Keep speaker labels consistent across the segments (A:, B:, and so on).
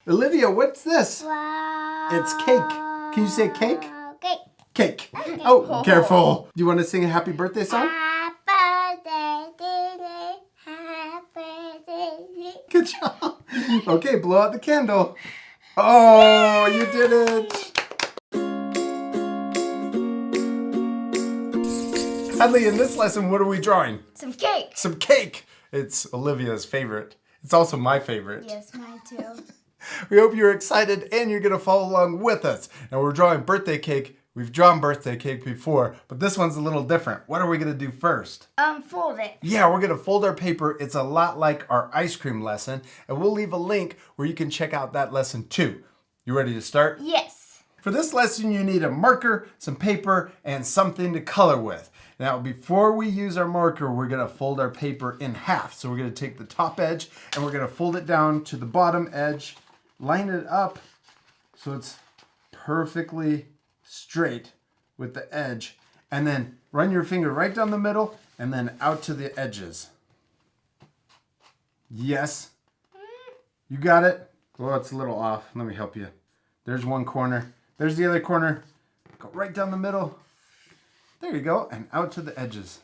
A: Olivia, what's this?
B: Wow.
A: It's cake. Can you say cake?
B: Cake.
A: Cake. Oh, careful. Do you want to sing a happy birthday song?
B: Happy birthday to you. Happy birthday.
A: Good job. Okay, blow out the candle. Oh, you did it. Hadley, in this lesson, what are we drawing?
B: Some cake.
A: Some cake. It's Olivia's favorite. It's also my favorite.
B: Yes, mine too.
A: We hope you're excited and you're going to follow along with us. Now we're drawing birthday cake. We've drawn birthday cake before, but this one's a little different. What are we going to do first?
B: Fold it.
A: Yeah, we're going to fold our paper. It's a lot like our ice cream lesson, and we'll leave a link where you can check out that lesson too. You ready to start?
B: Yes.
A: For this lesson, you need a marker, some paper, and something to color with. Now, before we use our marker, we're going to fold our paper in half. So we're going to take the top edge and we're going to fold it down to the bottom edge, line it up so it's perfectly straight with the edge, and then run your finger right down the middle and then out to the edges. Yes. You got it? Well, it's a little off. Let me help you. There's one corner. There's the other corner. Go right down the middle. There you go. And out to the edges.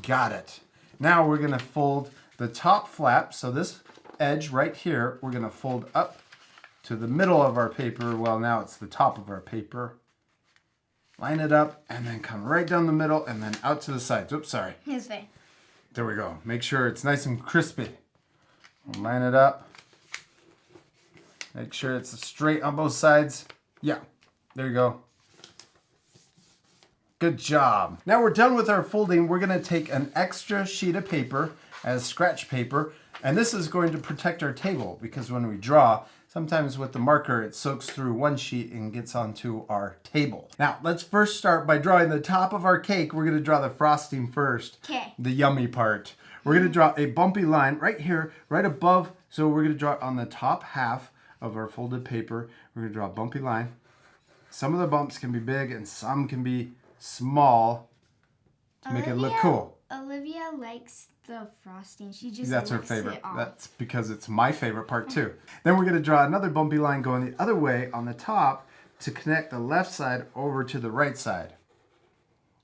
A: Got it. Now we're going to fold the top flap. So this edge right here, we're going to fold up to the middle of our paper. Well, now it's the top of our paper. Line it up and then come right down the middle and then out to the sides. Oops, sorry.
B: This way.
A: There we go. Make sure it's nice and crispy. Line it up. Make sure it's straight on both sides. Yeah, there you go. Good job. Now we're done with our folding. We're going to take an extra sheet of paper as scratch paper, and this is going to protect our table because when we draw, sometimes with the marker, it soaks through one sheet and gets onto our table. Now, let's first start by drawing the top of our cake. We're going to draw the frosting first.
B: Okay.
A: The yummy part. We're going to draw a bumpy line right here, right above. So we're going to draw it on the top half of our folded paper. We're going to draw a bumpy line. Some of the bumps can be big and some can be small to make it look cool.
B: Olivia likes the frosting. She just
A: That's her
B: licks
A: favorite.
B: it off.
A: That's because it's my favorite part too. Then we're going to draw another bumpy line going the other way on the top to connect the left side over to the right side.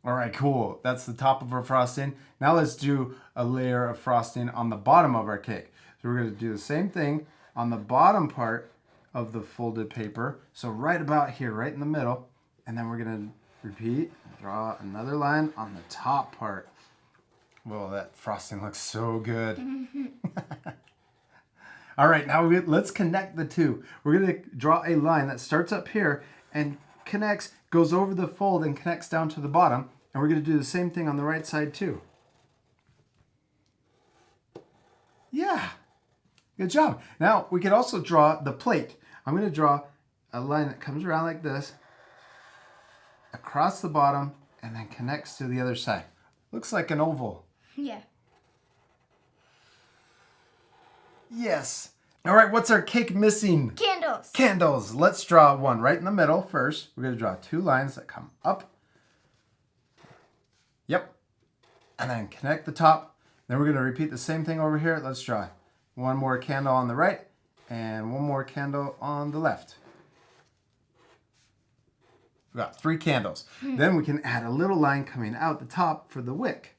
A: All right, cool. That's the top of our frosting. Now let's do a layer of frosting on the bottom of our cake. So we're going to do the same thing on the bottom part of the folded paper. So right about here, right in the middle. And then we're going to repeat, draw another line on the top part. Whoa, that frosting looks so good. All right, now let's connect the two. We're going to draw a line that starts up here and connects, goes over the fold and connects down to the bottom. And we're going to do the same thing on the right side too. Yeah, good job. Now we can also draw the plate. I'm going to draw a line that comes around like this, across the bottom, and then connects to the other side. Looks like an oval.
B: Yeah.
A: Yes. All right, what's our cake missing?
B: Candles.
A: Candles. Let's draw one right in the middle first. We're going to draw two lines that come up. Yep. And then connect the top. Then we're going to repeat the same thing over here. Let's draw one more candle on the right and one more candle on the left. We got 3 candles. Then we can add a little line coming out the top for the wick.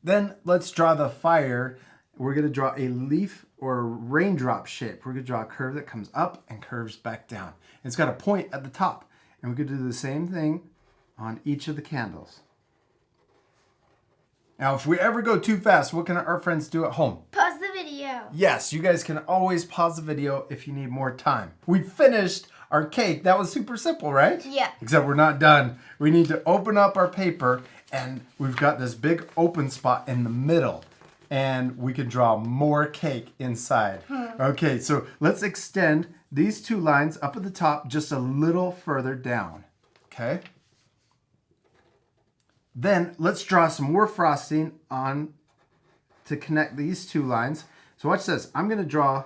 A: Then let's draw the fire. We're going to draw a leaf or raindrop shape. We're going to draw a curve that comes up and curves back down. It's got a point at the top. And we could do the same thing on each of the candles. Now, if we ever go too fast, what can our friends do at home?
B: Pause the video.
A: Yes, you guys can always pause the video if you need more time. We finished our cake. That was super simple, right?
B: Yeah.
A: Except we're not done. We need to open up our paper, and we've got this big open spot in the middle, and we can draw more cake inside. Okay, so let's extend these 2 lines up at the top just a little further down. Okay? Then let's draw some more frosting on to connect these 2 lines. So watch this. I'm going to draw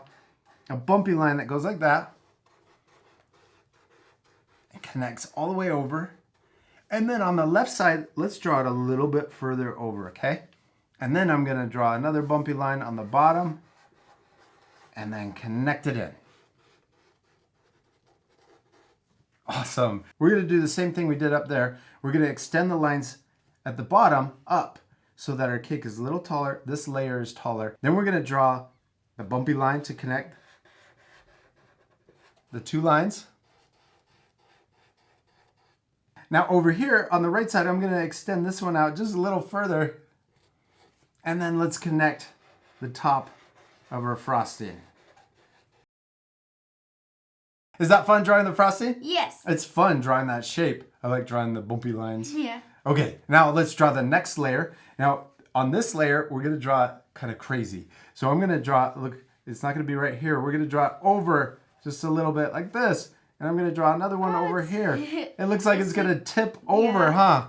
A: a bumpy line that goes like that. It connects all the way over. And then on the left side, let's draw it a little bit further over, okay? And then I'm going to draw another bumpy line on the bottom. and then connect it in. Awesome. We're going to do the same thing we did up there. We're going to extend the lines at the bottom up so that our cake is a little taller. This layer is taller. Then we're going to draw a bumpy line to connect the two lines. Now over here on the right side, I'm going to extend this one out just a little further. And then let's connect the top of our frosting. Is that fun drawing the frosting?
B: Yes.
A: It's fun drawing that shape. I like drawing the bumpy lines.
B: Yeah.
A: Okay, now let's draw the next layer. Now on this layer, we're going to draw it kind of crazy. So I'm going to draw, look, it's not going to be right here. We're going to draw it over just a little bit like this. And I'm going to draw another one over here. It looks like it's going to tip over, huh?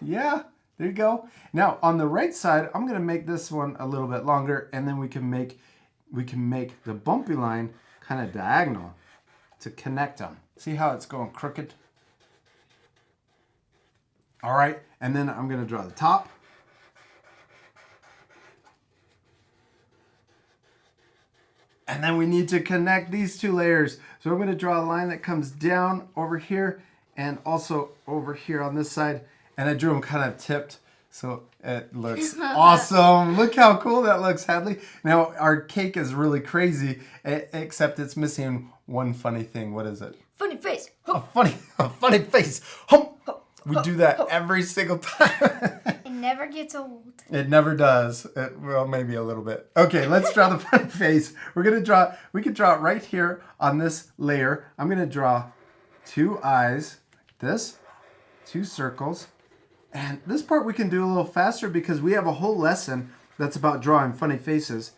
A: Yeah, there you go. Now on the right side, I'm going to make this one a little bit longer, and then we can make the bumpy line kind of diagonal to connect them. See how it's going crooked? All right, and then I'm going to draw the top. And then we need to connect these two layers. So I'm going to draw a line that comes down over here and also over here on this side. And I drew them kind of tipped, so it looks awesome. Look how cool that looks, Hadley. Now, our cake is really crazy, except it's missing one funny thing. What is it?
B: Funny face.
A: A funny face. We do that every single time.
B: It never gets old.
A: It never does. Well, maybe a little bit. Okay, let's draw the funny face. We could draw it right here on this layer. I'm gonna draw two eyes, like this, two circles. And this part we can do a little faster because we have a whole lesson that's about drawing funny faces.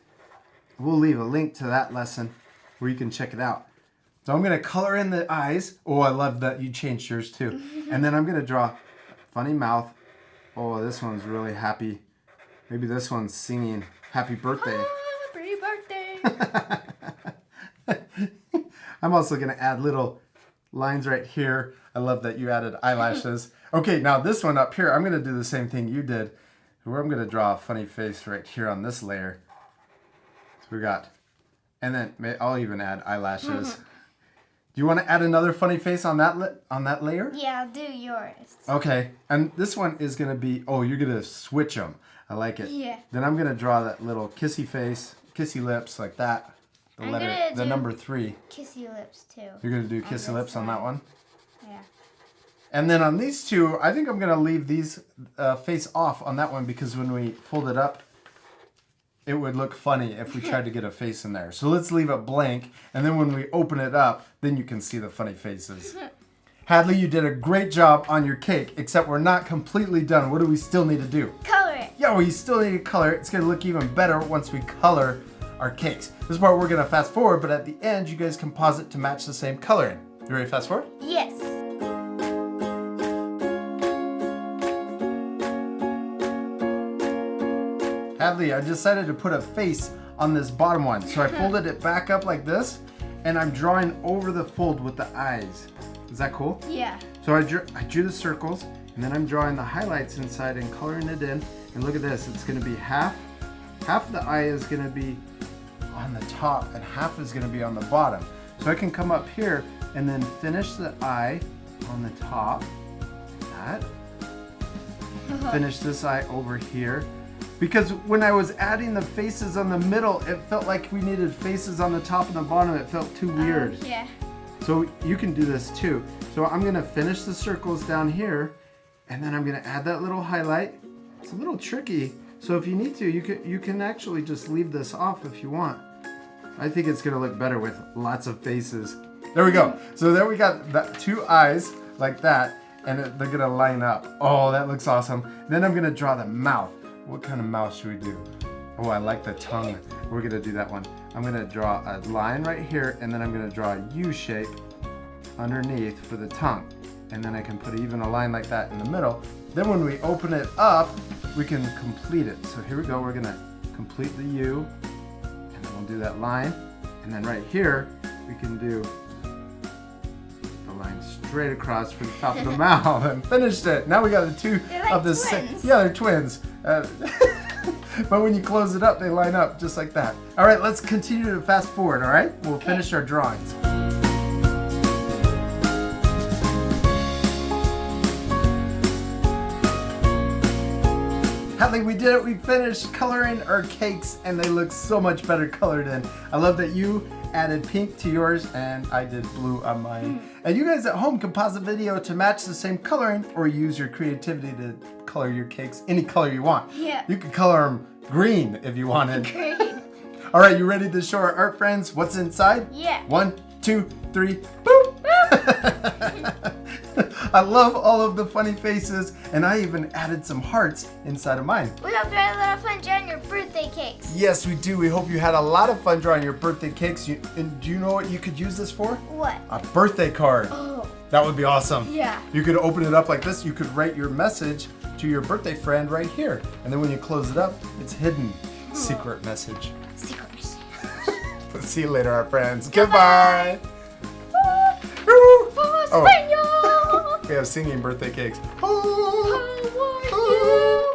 A: We'll leave a link to that lesson where you can check it out. So I'm going to color in the eyes. Oh, I love that you changed yours too. And then I'm going to draw funny mouth. Oh, this one's really happy. Maybe this one's singing happy birthday.
B: Happy birthday.
A: I'm also going to add little lines right here. I love that you added eyelashes. Okay, now this one up here, I'm going to do the same thing you did. Where I'm going to draw a funny face right here on this layer. So we got, and then I'll even add eyelashes. Do you want to add another funny face on that layer?
B: Yeah, I'll do yours.
A: Okay, and this one is going to be, oh, you're going to switch them. I like it.
B: Yeah.
A: Then I'm going to draw that little kissy face, kissy lips like that. The number 3.
B: Kissy lips too.
A: You're going to do kissy lips on that one?
B: Yeah.
A: And then on these two, I think I'm going to leave these face off on that one because when we fold it up, it would look funny if we tried to get a face in there. So let's leave it blank, and then when we open it up, then you can see the funny faces. Hadley, you did a great job on your cake, except we're not completely done. What do we still need to do?
B: Color it.
A: Yeah, we still need to color it. It's going to look even better once we color our cakes. This part we're going to fast forward, but at the end, you guys can pause it to match the same coloring. You ready to fast forward?
B: Yes.
A: Hadley, I decided to put a face on this bottom one. So I folded it back up like this, and I'm drawing over the fold with the eyes. Is that cool?
B: Yeah.
A: So I drew the circles, and then I'm drawing the highlights inside and coloring it in. And look at this, it's gonna be half of the eye is gonna be on the top, and half is gonna be on the bottom. So I can come up here and then finish the eye on the top, like that. Finish this eye over here. Because when I was adding the faces on the middle, it felt like we needed faces on the top and the bottom. It felt too weird.
B: Yeah.
A: So you can do this too. So I'm gonna finish the circles down here, and then I'm gonna add that little highlight. It's a little tricky. So if you need to, you can actually just leave this off if you want. I think it's gonna look better with lots of faces. There we go. So there we got that 2 eyes like that, and they're gonna line up. Oh, that looks awesome. Then I'm gonna draw the mouth. What kind of mouth should we do? Oh, I like the tongue. We're gonna do that one. I'm gonna draw a line right here, and then I'm gonna draw a U shape underneath for the tongue. And then I can put even a line like that in the middle. Then when we open it up, we can complete it. So here we go, we're gonna complete the U, and then we'll do that line. And then right here, we can do the line straight across for the top of the mouth and finished it. Now we got the two
B: They're like
A: of the
B: twins.
A: Yeah, they're twins. But when you close it up, they line up just like that. All right, let's continue to fast forward, all right? We'll finish our drawings. Hadley, we did it. We finished coloring our cakes, and they look so much better colored in. I love that you added pink to yours, and I did blue on mine. And you guys at home can pause the video to match the same coloring, or use your creativity to color your cakes any color you want.
B: Yeah.
A: You could color them green if you wanted.
B: Green.
A: All right, you ready to show our art friends what's inside?
B: Yeah.
A: 1, 2, 3, boop! I love all of the funny faces, and I even added some hearts inside of mine.
B: We hope you had a lot of fun drawing your birthday cakes.
A: Yes, we do. We hope you had a lot of fun drawing your birthday cakes. And do you know what you could use this for?
B: What?
A: A birthday card.
B: Oh.
A: That would be awesome.
B: Yeah.
A: You could open it up like this. You could write your message to your birthday friend right here. And then when you close it up, it's hidden. Secret message.
B: Secret message.
A: We'll see you later, our friends. Goodbye.
B: Oh,
A: We have singing birthday cakes.
B: How are you?